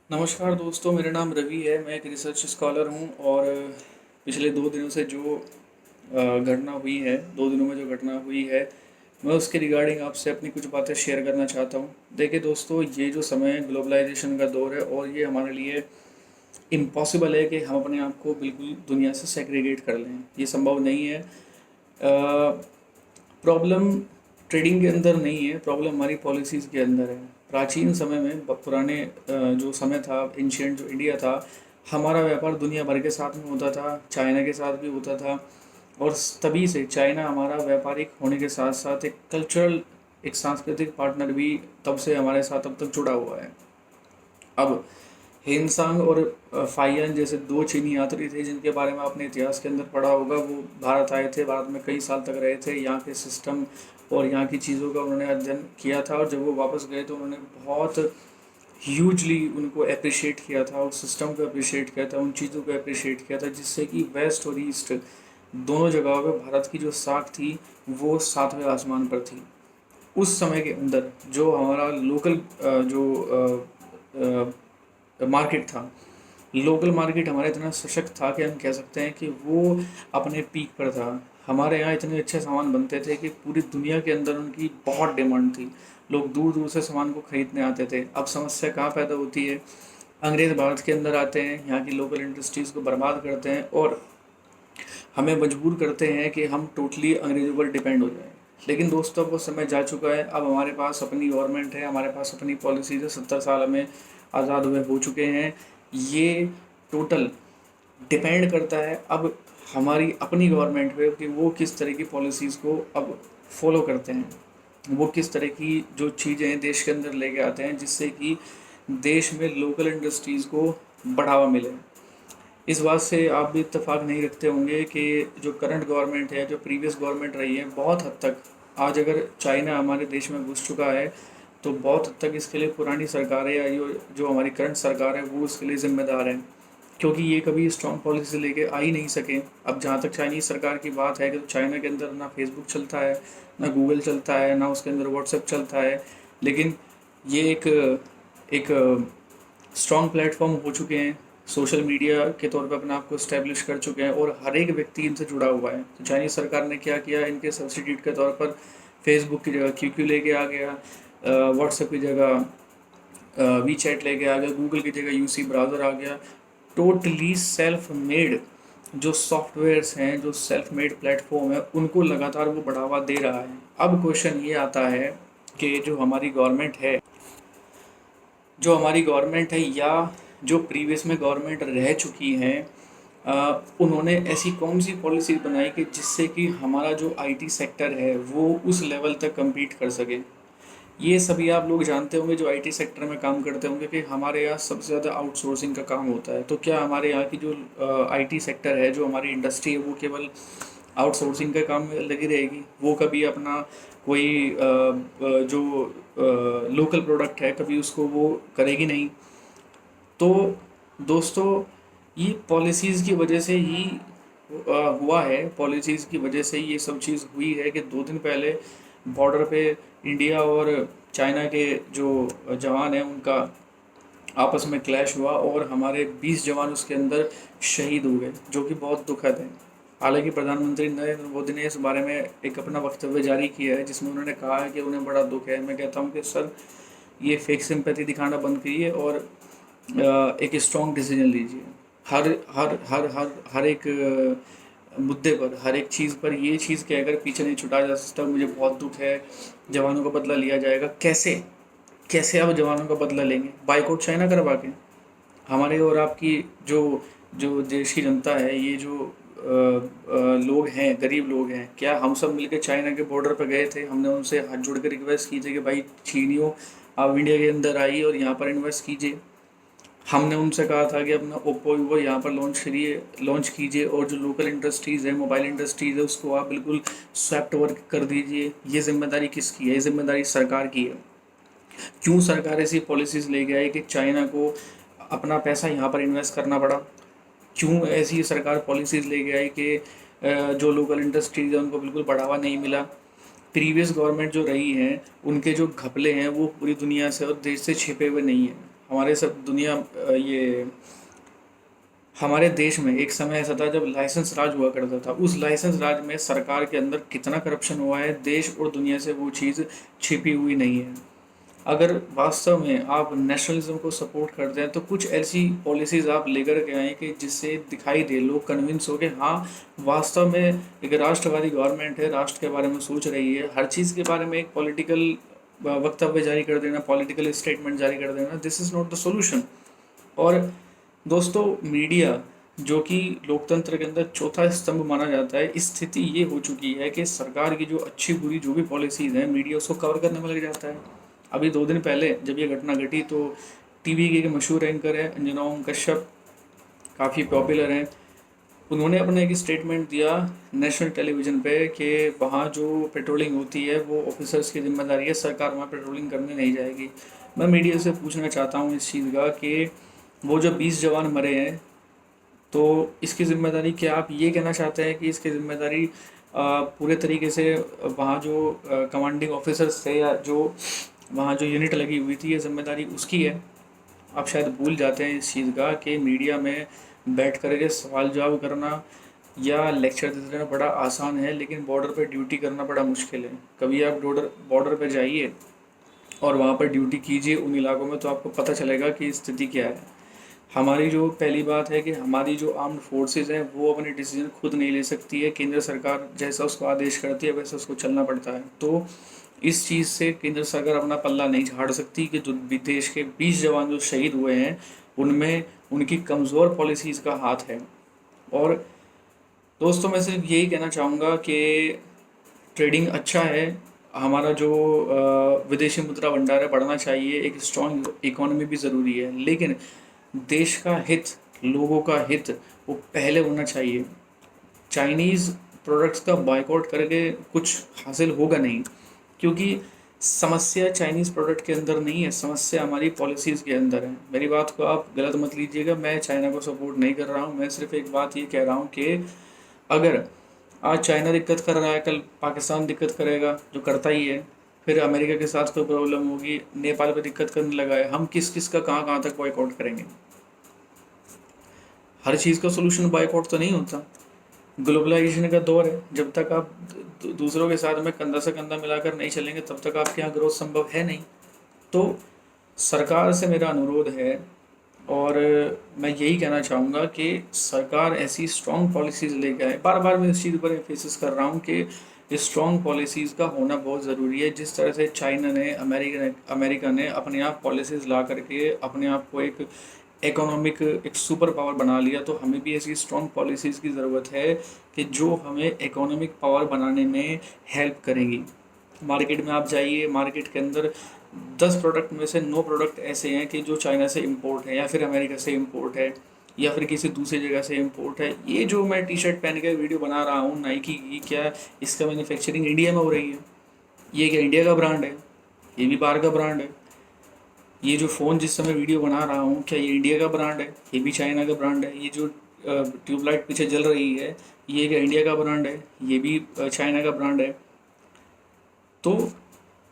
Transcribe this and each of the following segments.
नमस्कार दोस्तों, मेरा नाम रवि है। मैं एक रिसर्च स्कॉलर हूँ और पिछले 2 दिनों से जो घटना हुई है, 2 दिनों में जो घटना हुई है, मैं उसके रिगार्डिंग आपसे अपनी कुछ बातें शेयर करना चाहता हूँ। देखिए दोस्तों, ये जो समय है, ग्लोबलाइजेशन का दौर है और ये हमारे लिए इम्पॉसिबल है कि हम अपने आप को बिल्कुल दुनिया से सेग्रीगेट कर लें। ये संभव नहीं है। प्रॉब्लम ट्रेडिंग के अंदर नहीं है, प्रॉब्लम हमारी पॉलिसीज़ के अंदर है। प्राचीन समय में पुराने जो समय था, एंशियंट जो इंडिया था, हमारा व्यापार दुनिया भर के साथ में होता था, चाइना के साथ भी होता था। और तभी से चाइना हमारा व्यापारिक होने के साथ साथ एक कल्चरल, एक सांस्कृतिक पार्टनर भी तब से हमारे साथ अब तक जुड़ा हुआ है। अब हेनसांग और फाइयान जैसे दो चीनी यात्री थे जिनके बारे में आपने इतिहास के अंदर पढ़ा होगा। वो भारत आए थे, भारत में कई साल तक रहे थे, यहाँ के सिस्टम और यहाँ की चीज़ों का उन्होंने अध्ययन किया था। और जब वो वापस गए तो उन्होंने बहुत ह्यूजली उनको अप्रिशिएट किया था, उस सिस्टम को अप्रिशिएट किया था, उन चीज़ों को अप्रिशिएट किया था, जिससे कि वेस्ट और ईस्ट दोनों जगहों पे भारत की जो साख थी वो सातवें आसमान पर थी। उस समय के अंदर जो हमारा लोकल जो मार्केट था, लोकल मार्केट हमारा इतना सशक्त था कि हम कह सकते हैं कि वो अपने पीक पर था। हमारे यहाँ इतने अच्छे सामान बनते थे कि पूरी दुनिया के अंदर उनकी बहुत डिमांड थी। लोग दूर दूर से सामान को खरीदने आते थे। अब समस्या कहाँ पैदा होती है? अंग्रेज़ भारत के अंदर आते हैं, यहाँ की लोकल इंडस्ट्रीज़ को बर्बाद करते हैं और हमें मजबूर करते हैं कि हम टोटली अंग्रेज़ों पर डिपेंड हो जाएं। लेकिन दोस्तों, वो समय जा चुका है। अब हमारे पास अपनी गवर्नमेंट है, हमारे पास अपनी पॉलिसीज़ है। 70 साल हमें आज़ाद हुए हो चुके हैं। ये टोटल डिपेंड करता है अब हमारी अपनी गवर्नमेंट पे कि वो किस तरह की पॉलिसीज़ को अब फॉलो करते हैं। वो किस तरह की जो चीज़ें देश के अंदर लेके आते हैं जिससे कि देश में लोकल इंडस्ट्रीज़ को बढ़ावा मिले। इस बात से आप भी इत्तेफाक नहीं रखते होंगे कि जो करंट गवर्नमेंट है, जो प्रीवियस गवर्नमेंट रही है, बहुत हद तक आज अगर चाइना हमारे देश में घुस चुका है तो बहुत हद तक इसके लिए पुरानी सरकारें या जो जो हमारी करंट सरकार है वो इसके लिए ज़िम्मेदार है, क्योंकि ये कभी स्ट्रॉन्ग पॉलिसी लेके आ ही नहीं सके। अब जहाँ तक चाइनीज़ सरकार की बात है कि तो चाइना के अंदर ना फेसबुक चलता है, ना गूगल चलता है, ना उसके अंदर व्हाट्सएप चलता है। लेकिन ये एक स्ट्रॉन्ग प्लेटफॉर्म हो चुके हैं, सोशल मीडिया के तौर पे अपने आप को इस्टेब्लिश कर चुके हैं और हर एक व्यक्ति इनसे जुड़ा हुआ है। तो चाइनीज़ सरकार ने क्या किया, इनके सब्सिट्यूट के तौर पर फेसबुक की जगह क्यू लेके आ गया, व्हाट्सएप की जगह वी चैट लेके आ गया, गूगल की जगह यूसी ब्राउज़र आ गया। टोटली सेल्फ मेड जो सॉफ्टवेयर्स हैं, जो सेल्फ मेड प्लेटफॉर्म है, उनको लगातार वो बढ़ावा दे रहा है। अब क्वेश्चन ये आता है कि जो हमारी गवर्नमेंट है या जो प्रीवियस में गवर्नमेंट रह चुकी हैं, उन्होंने ऐसी कौन सी पॉलिसी बनाई कि जिससे कि हमारा जो आईटी सेक्टर है वो उस लेवल तक compete कर सके। ये सभी आप लोग जानते होंगे जो आईटी सेक्टर में काम करते होंगे कि हमारे यहाँ सबसे ज़्यादा आउटसोर्सिंग का काम होता है। तो क्या हमारे यहाँ की जो आईटी सेक्टर है, जो हमारी इंडस्ट्री है, वो केवल आउटसोर्सिंग के काम में लगी रहेगी? वो कभी अपना कोई जो लोकल प्रोडक्ट है, कभी उसको वो करेगी नहीं। तो दोस्तों, ये पॉलिसीज़ की वजह से ही हुआ है। पॉलिसीज़ की वजह से ही ये सब चीज़ हुई है कि 2 दिन पहले बॉर्डर पे इंडिया और चाइना के जो जवान हैं उनका आपस में क्लैश हुआ और हमारे 20 जवान उसके अंदर शहीद हो गए, जो कि बहुत दुखद है। हालांकि प्रधानमंत्री नरेंद्र मोदी ने इस बारे में एक अपना वक्तव्य जारी किया है जिसमें उन्होंने कहा है कि उन्हें बड़ा दुख है। मैं कहता हूँ कि सर, ये फेक सिंपैथी दिखाना बंद करिए और एक स्ट्रॉन्ग डिसीजन लीजिए। हर हर हर हर हर एक मुद्दे पर, हर एक चीज़ पर ये चीज़ कि अगर पीछे नहीं छुटाया जा सकता, मुझे बहुत दुख है, जवानों का बदला लिया जाएगा। कैसे कैसे आप जवानों का बदला लेंगे? बाइकआउट चाइना करवा के? हमारे और आपकी जो जो देश की जनता है, ये जो लोग हैं, गरीब लोग हैं, क्या हम सब मिलकर चाइना के बॉर्डर पर गए थे? हमने उनसे हाथ जोड़ कर रिक्वेस्ट की थी कि भाई चीनियों, आप इंडिया के अंदर आइए और यहाँ पर इन्वेस्ट कीजिए। हमने उनसे कहा था कि अपना ओप्पो वीवो यहाँ पर लॉन्च कीजिए और जो लोकल इंडस्ट्रीज़ है, मोबाइल इंडस्ट्रीज़ है, उसको आप बिल्कुल स्वैप्ट वर्क कर दीजिए। ये जिम्मेदारी किसकी है? ये जिम्मेदारी सरकार की है। क्यों सरकार ऐसी पॉलिसीज़ लेके आई कि चाइना को अपना पैसा यहाँ पर इन्वेस्ट करना पड़ा? क्यों ऐसी सरकार पॉलिसीज़ लेके आई कि जो लोकल इंडस्ट्रीज़ है उनको बिल्कुल बढ़ावा नहीं मिला? प्रीवियस गवर्नमेंट जो रही हैं, उनके जो घपले हैं वो पूरी दुनिया से और देश से छिपे हुए नहीं हैं। हमारे सब दुनिया ये हमारे देश में एक समय ऐसा था जब लाइसेंस राज हुआ करता था। उस लाइसेंस राज में सरकार के अंदर कितना करप्शन हुआ है, देश और दुनिया से वो चीज़ छिपी हुई नहीं है। अगर वास्तव में आप नेशनलिज्म को सपोर्ट करते हैं तो कुछ ऐसी पॉलिसीज़ आप लेकर के आएँ कि जिससे दिखाई दे, लोग कन्विंस हो के हाँ, वास्तव में एक राष्ट्रवादी गवर्नमेंट है, राष्ट्र के बारे में सोच रही है। हर चीज़ के बारे में एक पॉलिटिकल वक्तव्य जारी कर देना, पॉलिटिकल स्टेटमेंट जारी कर देना, this is not the solution. और दोस्तों, मीडिया जो कि लोकतंत्र के अंदर चौथा स्तंभ माना जाता है, स्थिति ये हो चुकी है कि सरकार की जो अच्छी बुरी जो भी पॉलिसीज़ हैं, मीडिया उसको कवर करने में लग जाता है। अभी 2 दिन पहले जब ये घटना घटी तो टीवी के एक मशहूर एंकर है अंजना ओम कश्यप, काफ़ी पॉपुलर हैं। उन्होंने अपना एक स्टेटमेंट दिया नेशनल टेलीविज़न पे कि वहाँ जो पेट्रोलिंग होती है वो ऑफिसर्स की ज़िम्मेदारी है, सरकार वहाँ पेट्रोलिंग करने नहीं जाएगी। मैं मीडिया से पूछना चाहता हूँ इस चीज़ का कि वो जो 20 जवान मरे हैं, तो इसकी ज़िम्मेदारी क्या आप ये कहना चाहते हैं कि इसकी ज़िम्मेदारी पूरे तरीके से वहाँ जो कमांडिंग ऑफिसर्स थे या जो वहाँ जो यूनिट लगी हुई थी, ये ज़िम्मेदारी उसकी है? आप शायद भूल जाते हैं इस चीज़ का कि मीडिया में बैठ कर के सवाल जवाब करना या लेक्चर देते रहना बड़ा आसान है, लेकिन बॉर्डर पे ड्यूटी करना बड़ा मुश्किल है। कभी आप बॉर्डर पे जाइए और वहाँ पर ड्यूटी कीजिए उन इलाकों में, तो आपको पता चलेगा कि स्थिति क्या है। हमारी जो पहली बात है कि हमारी जो आर्म्ड फोर्सेस हैं वो अपने डिसीजन खुद नहीं ले सकती है, केंद्र सरकार जैसा उसको आदेश करती है वैसा उसको चलना पड़ता है। तो इस चीज़ से केंद्र सरकार अपना पल्ला नहीं झाड़ सकती कि जो देश के 20 जवान जो शहीद हुए हैं उनमें उनकी कमज़ोर पॉलिसीज़ का हाथ है। और दोस्तों, मैं सिर्फ यही कहना चाहूँगा कि ट्रेडिंग अच्छा है, हमारा जो विदेशी मुद्रा भंडार है बढ़ना चाहिए, एक स्ट्रॉन्ग इकोनॉमी भी ज़रूरी है, लेकिन देश का हित, लोगों का हित वो पहले होना चाहिए। चाइनीज़ प्रोडक्ट्स का बायकॉट करके कुछ हासिल होगा नहीं, क्योंकि समस्या चाइनीज़ प्रोडक्ट के अंदर नहीं है, समस्या हमारी पॉलिसीज़ के अंदर है। मेरी बात को आप गलत मत लीजिएगा, मैं चाइना को सपोर्ट नहीं कर रहा हूँ। मैं सिर्फ एक बात ये कह रहा हूँ कि अगर आज चाइना दिक्कत कर रहा है, कल पाकिस्तान दिक्कत करेगा, जो करता ही है। फिर अमेरिका के साथ कोई प्रॉब्लम होगी, नेपाल पे दिक्कत करने लगा है, हम किस किस का कहाँ कहाँ तक बॉयकॉट करेंगे? हर चीज़ का सोल्यूशन बॉयकॉट तो नहीं होता। ग्लोबलाइजेशन का दौर है, जब तक आप दूसरों के साथ में कंधा से कंधा मिलाकर नहीं चलेंगे तब तक आपके यहाँ ग्रोथ संभव है नहीं। तो सरकार से मेरा अनुरोध है, और मैं यही कहना चाहूँगा कि सरकार ऐसी स्ट्रॉन्ग पॉलिसीज़ लेके आए। बार बार मैं इस चीज़ पर एम्फेसिस कर रहा हूँ कि स्ट्रॉन्ग पॉलिसीज़ का होना बहुत ज़रूरी है। जिस तरह से चाइना ने, अमेरिका ने अपने आप पॉलिसीज़ ला करके अपने आप को एक इकोनॉमिक एक सुपर पावर बना लिया, तो हमें भी ऐसी स्ट्रॉन्ग पॉलिसीज़ की ज़रूरत है कि जो हमें इकोनॉमिक पावर बनाने में हेल्प करेंगी। मार्केट में आप जाइए, मार्केट के अंदर 10 प्रोडक्ट में से 9 प्रोडक्ट ऐसे हैं कि जो चाइना से इम्पोर्ट है या फिर अमेरिका से इम्पोर्ट है या फिर किसी दूसरी जगह से इम्पोर्ट है। ये जो मैं टी शर्ट पहन के वीडियो बना रहा हूँ नाइकी की, क्या इसका मैन्युफैक्चरिंग इंडिया में हो रही है? ये क्या इंडिया का ब्रांड है? ये भी बाहर का ब्रांड है। ये जो फ़ोन जिस समय वीडियो बना रहा हूँ, क्या ये इंडिया का ब्रांड है? ये भी चाइना का ब्रांड है। ये जो ट्यूबलाइट पीछे जल रही है, ये क्या इंडिया का ब्रांड है? ये भी चाइना का ब्रांड है। तो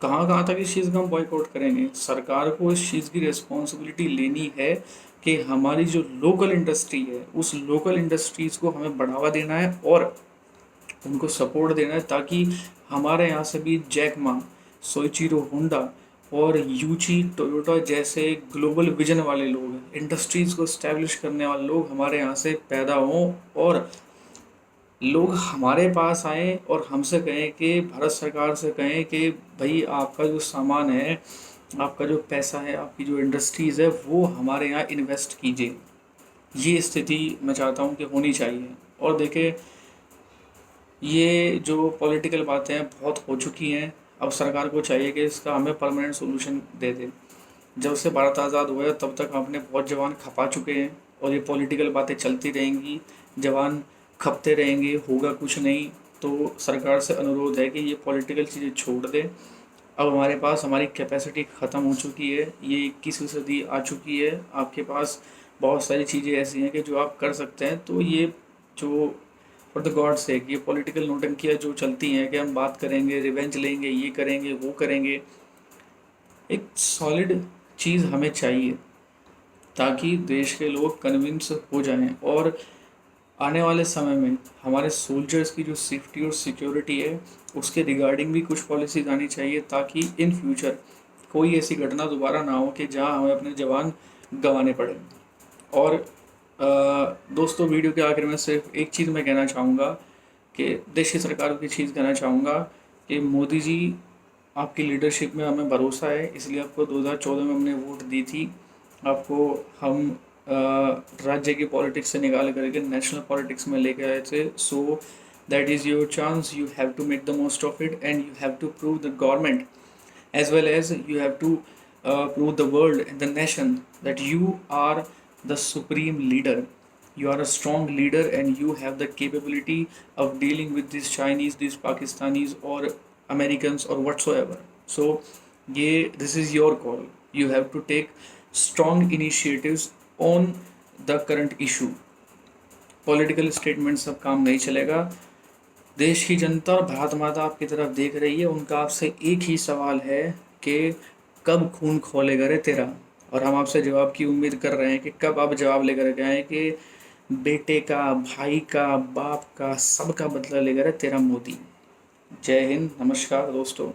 कहाँ कहाँ तक इस चीज़ का हम बॉयकॉट करेंगे? सरकार को इस चीज़ की रिस्पॉन्सिबिलिटी लेनी है कि हमारी जो लोकल इंडस्ट्री है, उस लोकल इंडस्ट्रीज़ को हमें बढ़ावा देना है और उनको सपोर्ट देना है, ताकि हमारे यहाँ से भी जैक मा, सोइचिरो होंडा और यूची टोयोटा जैसे ग्लोबल विजन वाले लोग, इंडस्ट्रीज़ को इस्टेब्लिश करने वाले लोग हमारे यहाँ से पैदा हों और लोग हमारे पास आएँ और हमसे कहें कि भारत सरकार से कहें कि भाई आपका जो सामान है, आपका जो पैसा है, आपकी जो इंडस्ट्रीज़ है वो हमारे यहाँ इन्वेस्ट कीजिए। ये स्थिति मैं चाहता हूँ कि होनी चाहिए। और देखिए, ये जो पॉलिटिकल बातें हैं बहुत हो चुकी हैं, अब सरकार को चाहिए कि इसका हमें परमानेंट सॉल्यूशन दे दे। जब से भारत आज़ाद हुआ है तब तक हमने बहुत जवान खपा चुके हैं और ये पॉलिटिकल बातें चलती रहेंगी, जवान खपते रहेंगे, होगा कुछ नहीं। तो सरकार से अनुरोध है कि ये पॉलिटिकल चीज़ें छोड़ दे। अब हमारे पास हमारी कैपेसिटी ख़त्म हो चुकी है, ये 21वीं सदी आ चुकी है, आपके पास बहुत सारी चीज़ें ऐसी हैं कि जो आप कर सकते हैं। तो ये जो फॉर द गॉड सेक ये पॉलिटिकल नौटंकियाँ जो चलती हैं कि हम बात करेंगे, रिवेंज लेंगे, ये करेंगे, वो करेंगे, एक सॉलिड चीज़ हमें चाहिए। ताकि देश के लोग कन्विंस हो जाएं और आने वाले समय में हमारे सोल्जर्स की जो सेफ्टी और सिक्योरिटी है उसके रिगार्डिंग भी कुछ पॉलिसीज आनी चाहिए, ताकि इन फ्यूचर कोई ऐसी घटना दोबारा ना हो कि जहां हमें अपने जवान गंवाने पड़े। और दोस्तों, वीडियो के आखिर में सिर्फ एक चीज़ मैं कहना चाहूँगा कि देश की सरकार की चीज़ कहना चाहूँगा कि मोदी जी, आपकी लीडरशिप में हमें भरोसा है, इसलिए आपको 2014 में हमने वोट दी थी। आपको हम राज्य की पॉलिटिक्स से निकाल करके नेशनल पॉलिटिक्स में लेके आए थे। So that is your chance, you have to make the most of it and you have to prove the government as well as you have to prove the world and the nation that you are the supreme leader. You are a strong leader and you have the capability of dealing with these Chinese, these Pakistanis or Americans or whatsoever. So this is your call. You have to take strong initiatives on the current issue. Political statement सब काम नहीं चलेगा। देश की जनता और भारत माता आपकी तरफ देख रही है, उनका आपसे एक ही सवाल है कि कब खून खोलेगा रे तेरा। और हम आपसे जवाब की उम्मीद कर रहे हैं कि कब आप जवाब लेकर के आए कि बेटे का, भाई का, बाप का, सबका बदला लेकर रे तेरा मोदी। जय हिंद, नमस्कार दोस्तों।